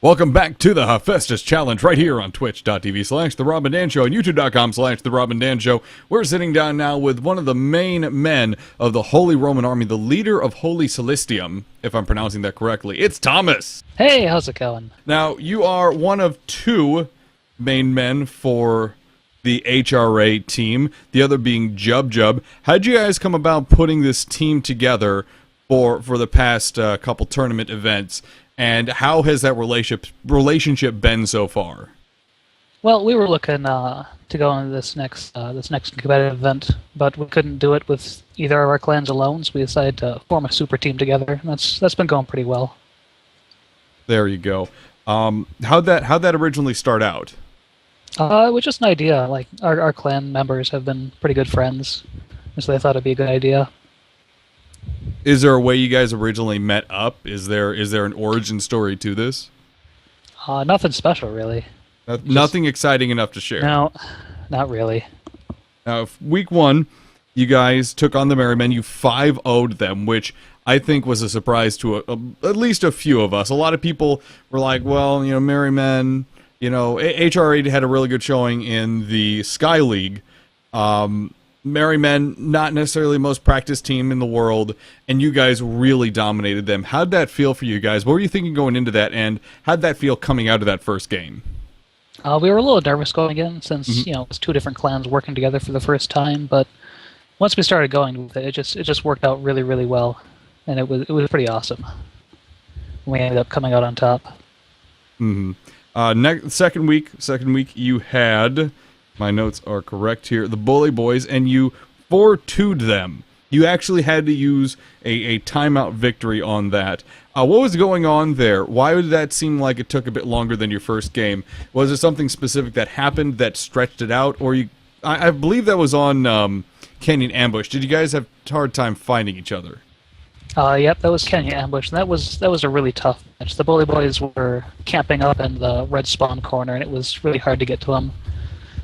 Welcome back to the Hephaestus Challenge right here on twitch.tv/The Rob and Dan Show and youtube.com/The Rob and Dan Show. We're sitting down now with one of the main men of the Holy Roman Army, the leader of Holy Celestium, if I'm pronouncing that correctly. It's Thomas. Hey, how's it going? Now, you are one of two main men for the HRA team, the other being Jub. How'd you guys come about putting this team together for the past couple tournament events? And how has that relationship been so far? Well, we were looking to go into this next competitive event, but we couldn't do it with either of our clans alone, so we decided to form a super team together, and that's been going pretty well. There you go. How'd that originally start out? It was just an idea. Like our clan members have been pretty good friends, and so they thought it'd be a good idea. Is there a way you guys originally met up? Is there an origin story to this? Nothing special, really. Nothing exciting enough to share? No, not really. Now, week one, you guys took on the Merrymen. You 5-0'd them, which I think was a surprise to at least a few of us. A lot of people were like, well, Merrymen, HRA had a really good showing in the Sky League. Merrymen, not necessarily the most practiced team in the world, and you guys really dominated them. How'd that feel for you guys? What were you thinking going into that, and how'd that feel coming out of that first game? We were a little nervous going in since, it was two different clans working together for the first time, but once we started going with it, it just worked out really, really well, and it was pretty awesome. We ended up coming out on top. Second week, you had... My notes are correct here. The Bully Boys, and you 4-2'd them. You actually had to use a timeout victory on that. What was going on there? Why did that seem like it took a bit longer than your first game? Was there something specific that happened that stretched it out? Or I believe that was on Canyon Ambush. Did you guys have a hard time finding each other? Yep, that was Canyon Ambush, and that was a really tough match. The Bully Boys were camping up in the red spawn corner, and it was really hard to get to them.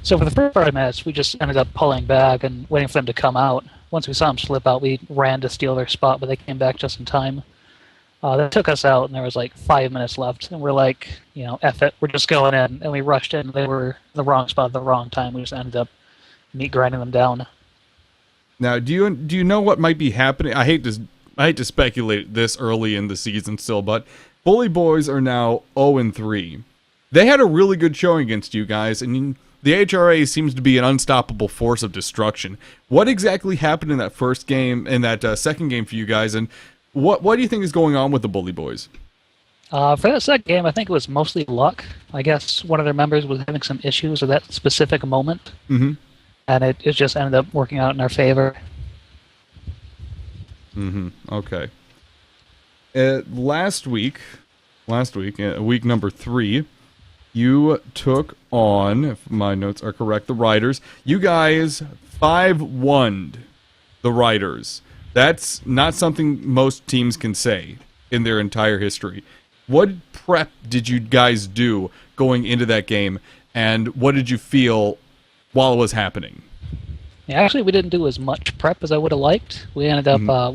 So for the first part of the match, we just ended up pulling back and waiting for them to come out. Once we saw them slip out, we ran to steal their spot, but they came back just in time. They took us out, and there was like 5 minutes left, and we're like, F it, we're just going in. And we rushed in. They were in the wrong spot at the wrong time. We just ended up meat grinding them down. Now, do you know what might be happening? I hate to speculate this early in the season still, but Bully Boys are now 0-3. They had a really good showing against you guys, and the HRA seems to be an unstoppable force of destruction. What exactly happened in that first game, in that second game for you guys, and what do you think is going on with the Bully Boys? For that second game, I think it was mostly luck. I guess one of their members was having some issues at that specific moment, and it just ended up working out in our favor. Okay. Last week, week number 3, you took on, if my notes are correct, the Riders. You guys 5-1'd the Riders. That's not something most teams can say in their entire history. What prep did you guys do going into that game, and what did you feel while it was happening? Yeah, actually, we didn't do as much prep as I would have liked. We ended up, I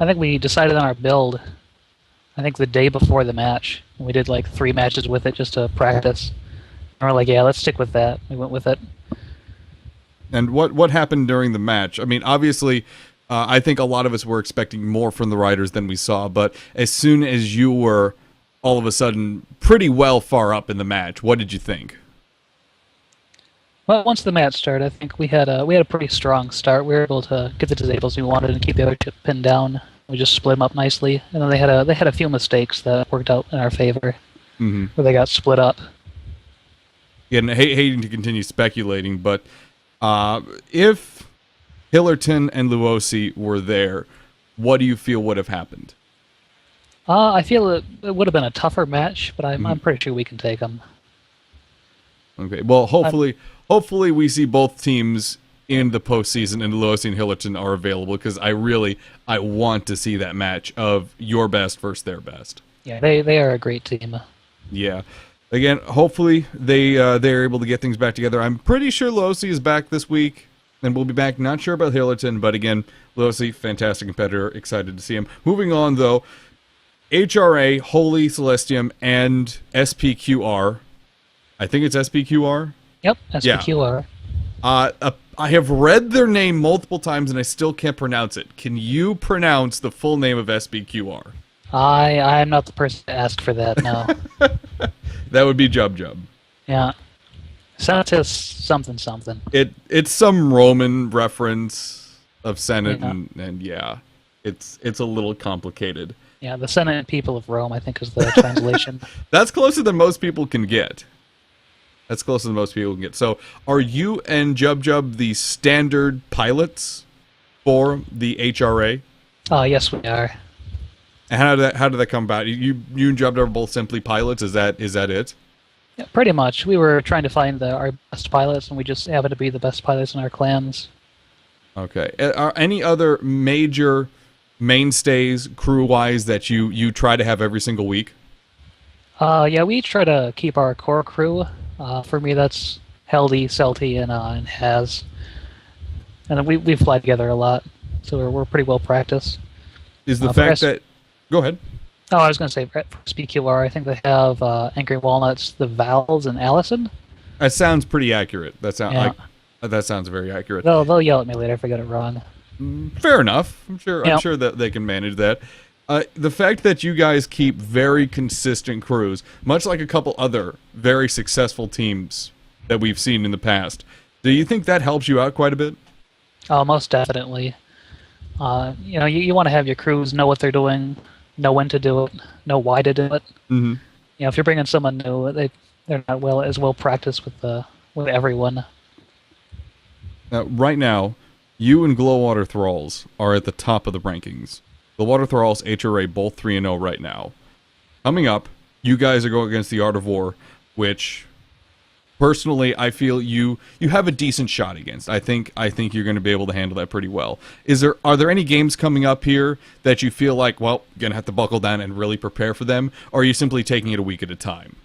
think we decided on our build, I think the day before the match. We did like 3 matches with it just to practice. And we're like, yeah, let's stick with that. We went with it. And what happened during the match? I mean, obviously, I think a lot of us were expecting more from the Riders than we saw, but as soon as you were all of a sudden pretty well far up in the match, what did you think? Well, once the match started, I think we had a pretty strong start. We were able to get the disables we wanted and keep the other chip pinned down. We just split them up nicely, and then they had a few mistakes that worked out in our favor, where they got split up. Yeah, and hating to continue speculating, but if Hillerton and Luosi were there, what do you feel would have happened? I feel it would have been a tougher match, but I'm pretty sure we can take them. Okay, well, hopefully we see both teams in the postseason, and Luosi and Hillerton are available, because I want to see that match of your best versus their best. Yeah, they are a great team. Yeah. Again, hopefully they're able to get things back together. I'm pretty sure Luosi is back this week, and we'll be back. Not sure about Hillerton, but again, Luosi, fantastic competitor. Excited to see him. Moving on, though, HRA, Holy Celestium, and SPQR. I think it's SPQR. Yep, Yeah. SPQR. I have read their name multiple times and I still can't pronounce it. Can you pronounce the full name of SPQR? I am not the person to ask for that. No. That would be Jub Jub. Yeah. Senatus something something. It's some Roman reference of Senate, Yeah. and yeah, it's a little complicated. Yeah, the Senate and people of Rome, I think, is the translation. That's closer than most people can get. That's closer than most people can get. So, are you and Jub Jub the standard pilots for the HRA? Yes, we are. And how did that come about? You and Jub Jub are both simply pilots. Is that it? Yeah, pretty much. We were trying to find our best pilots, and we just happen to be the best pilots in our clans. Okay. Are any other major mainstays crew-wise that you try to have every single week? Yeah, we try to keep our core crew. For me, that's Heldy, Celty, and Haz. And we fly together a lot, so we're pretty well practiced. Is the fact that... Go ahead. Oh, I was going to say, for SPQR, I think they have Angry Walnuts, the Vals, and Allison. That sounds pretty accurate. That sounds very accurate. They'll yell at me later if I get it wrong. Fair enough. I'm sure Yep. that they can manage that. The fact that you guys keep very consistent crews, much like a couple other very successful teams that we've seen in the past, do you think that helps you out quite a bit? Oh, most definitely. You want to have your crews know what they're doing, know when to do it, know why to do it. Mm-hmm. If you're bringing someone new, they're not as well practiced with everyone. Now, right now, you and Glowwater Thralls are at the top of the rankings. Glowwater Thralls, HRA, both 3-0 right now. Coming up, you guys are going against the Art of War, which, personally, I feel you have a decent shot against. I think you're going to be able to handle that pretty well. Are there any games coming up here that you feel like, well, you're going to have to buckle down and really prepare for them, or are you simply taking it a week at a time?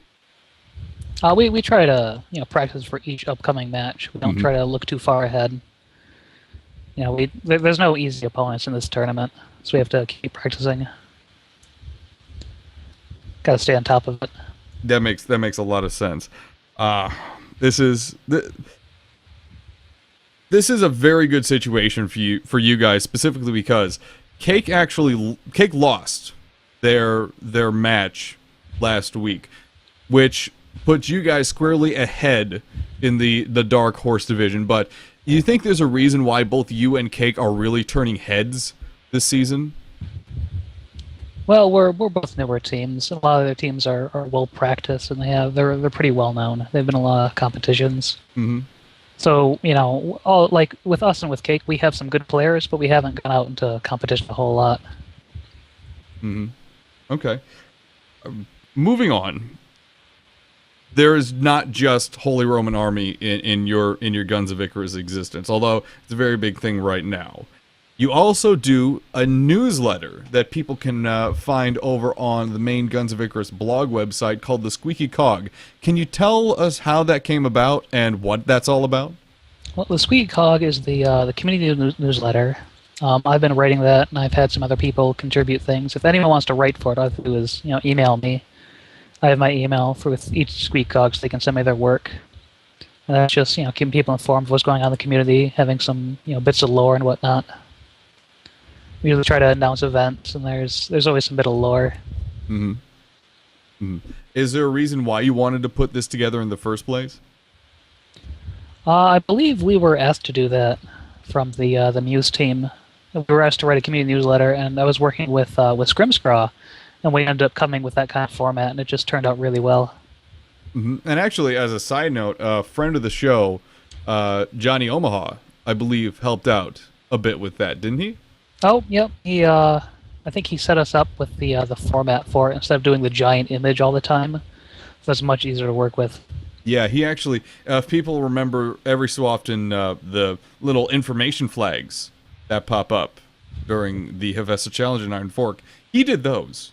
We try to practice for each upcoming match. We don't try to look too far ahead. There's no easy opponents in this tournament, so we have to keep practicing. Got to stay on top of it. That makes a lot of sense. This is a very good situation for you guys, specifically because Cake lost their match last week, which puts you guys squarely ahead in the Dark Horse division. But you think there's a reason why both you and Cake are really turning heads this season? Well, we're both newer teams. A lot of their teams are well practiced, and they're pretty well known. They've been in a lot of competitions. Mm-hmm. So all like with us and with Cake, we have some good players, but we haven't gone out into competition a whole lot. Mm-hmm. Okay. Moving on. There is not just Holy Roman Army in your Guns of Icarus existence, although it's a very big thing right now. You also do a newsletter that people can find over on the main Guns of Icarus blog website called The Squeaky Cog. Can you tell us how that came about and what that's all about? Well, the Squeaky Cog is the community newsletter. I've been writing that, and I've had some other people contribute things. If anyone wants to write for it, all I have to do is email me. I have my email with each Squeaky Cog, so they can send me their work. And that's just keeping people informed of what's going on in the community, having some bits of lore and whatnot. We usually try to announce events, and there's always some bit of lore. Mm-hmm. Mm-hmm. Is there a reason why you wanted to put this together in the first place? I believe we were asked to do that from the Muse team. We were asked to write a community newsletter, and I was working with Scrimscraw, and we ended up coming with that kind of format, and it just turned out really well. Mm-hmm. And actually, as a side note, a friend of the show, Johnny Omaha, I believe, helped out a bit with that, didn't he? Oh, yep. He, I think he set us up with the format for it instead of doing the giant image all the time. So it's much easier to work with. Yeah, he actually, if people remember every so often the little information flags that pop up during the Hephaestus Challenge in Iron Fork, he did those.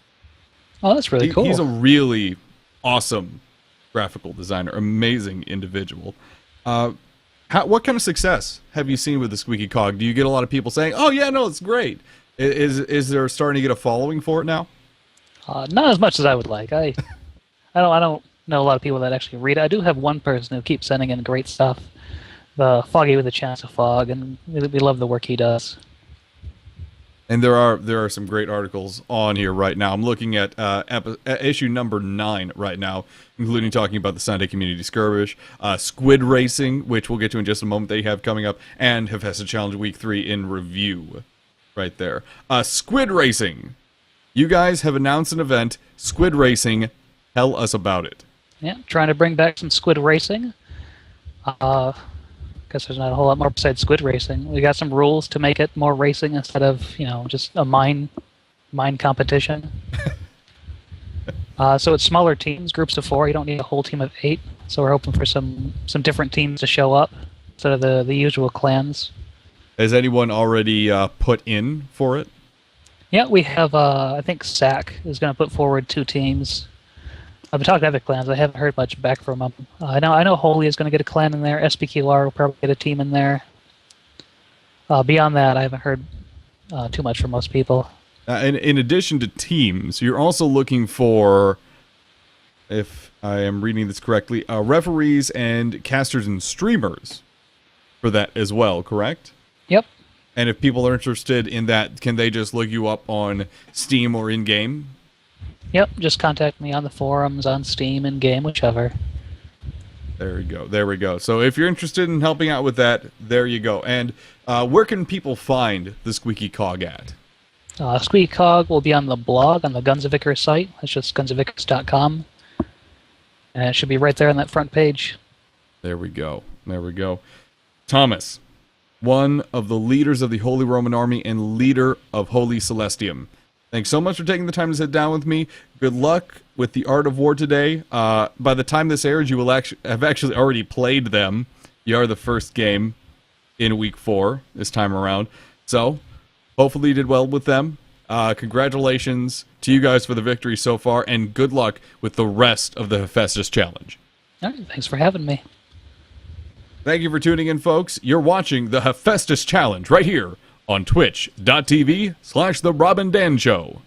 Oh, that's really cool. He's a really awesome graphical designer, amazing individual. What kind of success have you seen with the Squeaky Cog? Do you get a lot of people saying, "Oh yeah, no, it's great"? Is there starting to get a following for it now? Not as much as I would like. I don't know a lot of people that actually read it. I do have one person who keeps sending in great stuff. The Foggy with a Chance of Fog, and we love the work he does. And there are some great articles on here right now. I'm looking at issue number 9 right now, including talking about the Sunday Community Skirmish, Squid Racing, which we'll get to in just a moment, they have coming up, and Hephaestus Challenge Week 3 in review right there. Squid Racing. You guys have announced an event, Squid Racing. Tell us about it. Yeah, trying to bring back some squid racing. Guess there's not a whole lot more besides squid racing. We got some rules to make it more racing instead of, just a mine competition. So it's smaller teams, groups of 4. You don't need a whole team of 8. So we're hoping for some different teams to show up instead of the usual clans. Has anyone already put in for it? Yeah, we have, I think SAC is going to put forward 2 teams. I've been talking to other clans. I haven't heard much back from them. I know Holy is going to get a clan in there. SPQR will probably get a team in there. Beyond that, I haven't heard too much from most people. In addition to teams, you're also looking for, if I am reading this correctly, referees and casters and streamers for that as well, correct? Yep. And if people are interested in that, can they just look you up on Steam or in-game? Yep, just contact me on the forums, on Steam, in-game, whichever. There we go. So if you're interested in helping out with that, there you go. And where can people find the Squeaky Cog at? Squeaky Cog will be on the blog, on the Guns of Icarus site. It's just gunsofIcarus.com. And it should be right there on that front page. There we go. Thomas, one of the leaders of the Holy Roman Army and leader of Holy Celestium. Thanks so much for taking the time to sit down with me. Good luck with the Art of War today. By the time this airs, you will have actually already played them. You are the first game in week 4 this time around. So, hopefully you did well with them. Congratulations to you guys for the victory so far, and good luck with the rest of the Hephaestus Challenge. All right, thanks for having me. Thank you for tuning in, folks. You're watching the Hephaestus Challenge right here on twitch.tv/The Rob and Dan Show.